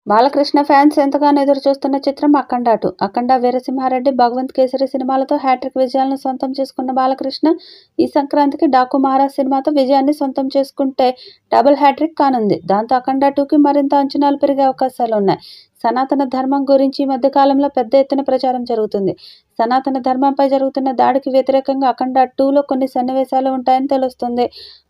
Balakrishna fans ఎంతగానో ఎదురుచూస్తున్న చిత్రం అఖండ 2. అఖండ, వీరసింహారెడ్డి, భగవంత్ కేసరి సినిమాలతో హ్యాట్రిక్ విజయాలను సొంతం చేసుకున్న బాలకృష్ణ ఈ సంక్రాంతికి డాకు మహారాజ్ సినిమాతో విజయాన్ని సొంతం చేసుకుంటే డబుల్ హ్యాట్రిక్ కానుంది. దాంతో అఖండ 2కి మరింత అంచనాలు పెరిగే అవకాశాలున్నాయి. సనాతన ధర్మం గురించి ఈ మధ్యకాలంలో పెద్ద ఎత్తున ప్రచారం జరుగుతుంది. సనాతన ధర్మంపై జరుగుతున్న దాడికి వ్యతిరేకంగా అఖండ 2లో కొన్ని సన్నివేశాలు ఉంటాయని తెలుస్తుంది.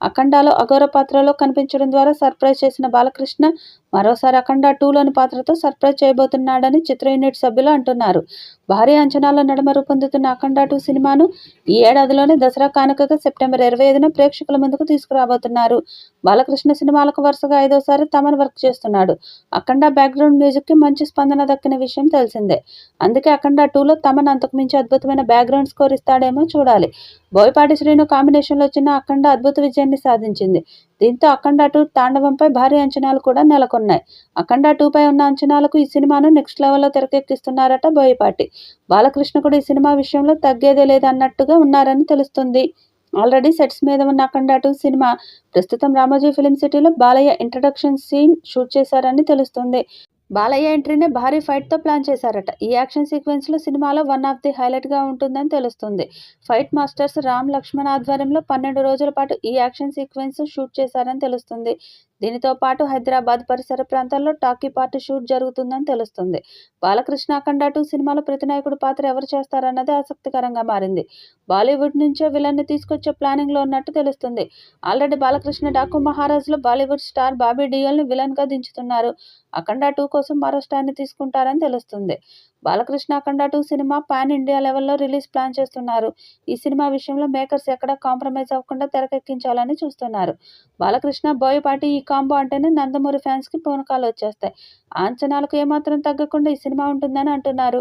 అఖండలో అఘోర పాత్రలో కనిపించడం ద్వారా సర్ప్రైజ్ చేసిన బాలకృష్ణ మరోసారి అఖండ 2లోని పాత్రతో సర్ప్రైజ్ చేయబోతున్నాడని చిత్ర యూనిట్ సభ్యులు అంటున్నారు. భారీ అంచనాల నడుమ రూపొందుతున్న అఖండ 2 సినిమాను ఈ ఏడాదిలోనే దసరా కానుకగా సెప్టెంబర్ 25న ప్రేక్షకుల ముందుకు తీసుకురాబోతున్నారు. బాలకృష్ణ సినిమాలకు వరుసగా 5వసారి తమన్ వర్క్ చేస్తున్నాడు. అఖండ బ్యాక్గ్రౌండ్ మ్యూజిక్కి మంచి స్పందన దక్కిన విషయం తెలిసిందే. అందుకే అఖండ 2లో తమన్ అంతకుమించి అద్భుతమైన బ్యాక్గ్రౌండ్ స్కోర్ ఇస్తాడేమో చూడాలి. బోయపాటి శ్రీను కాంబినేషన్లో వచ్చిన అఖండ అద్భుత విజయాన్ని సాధించింది. దీంతో అఖండ 2 తాండవంపై భారీ అంచనాలు కూడా నెలకొన్నాయి. అఖండ 2పై ఉన్న అంచనాలకు ఈ సినిమాను నెక్స్ట్ లెవెల్లో తెరకెక్కిస్తున్నారట బోయపాటి. బాలకృష్ణ కూడా ఈ సినిమా విషయంలో తగ్గేదే లేదన్నట్టుగా ఉన్నారని తెలుస్తుంది. ఆల్రెడీ సెట్స్ మీద ఉన్న అఖండ 2 సినిమా ప్రస్తుతం రామోజీ ఫిలిం సిటీలో బాలయ్య ఇంట్రడక్షన్ సీన్ షూట్ చేశారని తెలుస్తుంది. బాలయ్య ఎంట్రీనే భారీ ఫైట్తో ప్లాన్ చేశారట. ఈ యాక్షన్ సీక్వెన్స్లో సినిమాలో వన్ ఆఫ్ ది హైలైట్గా ఉంటుందని తెలుస్తుంది. ఫైట్ మాస్టర్స్ రామ్ లక్ష్మణ్ ఆధ్వర్యంలో 12 రోజుల పాటు ఈ యాక్షన్ సీక్వెన్స్ షూట్ చేశారని తెలుస్తుంది. దీనితో పాటు హైదరాబాద్ పరిసర ప్రాంతాల్లో టాకీ పార్టీ షూట్ జరుగుతుందని తెలుస్తుంది. బాలకృష్ణ అఖండ 2 సినిమాలో ప్రతినాయకుడు పాత్ర ఎవరు చేస్తారన్నది ఆసక్తికరంగా మారింది. బాలీవుడ్ నుంచే విలన్ని తీసుకొచ్చే ప్లానింగ్లో ఉన్నట్టు తెలుస్తుంది. ఆల్రెడీ బాలకృష్ణ డాకు మహారాజ్లో బాలీవుడ్ స్టార్ బాబీ డియోల్ని విలన్గా దించుతున్నారు. అఖండ 2 కోసం మరో స్టార్ని తీసుకుంటారని తెలుస్తుంది. బాలకృష్ణ అఖండ 2 సినిమా పాన్ ఇండియా లెవెల్లో రిలీజ్ ప్లాన్ చేస్తున్నారు. ఈ సినిమా విషయంలో మేకర్స్ ఎక్కడా కాంప్రమైజ్ అవ్వకుండా తెరకెక్కించాలని చూస్తున్నారు. బాలకృష్ణ, బోయపాటి ఈ కాంబో అంటేనే నందమూరి ఫ్యాన్స్కి పూనకాలు వచ్చేస్తాయి. ఆ అంచనాలకు ఏమాత్రం తగ్గకుండా ఈ సినిమా ఉంటుందని అంటున్నారు.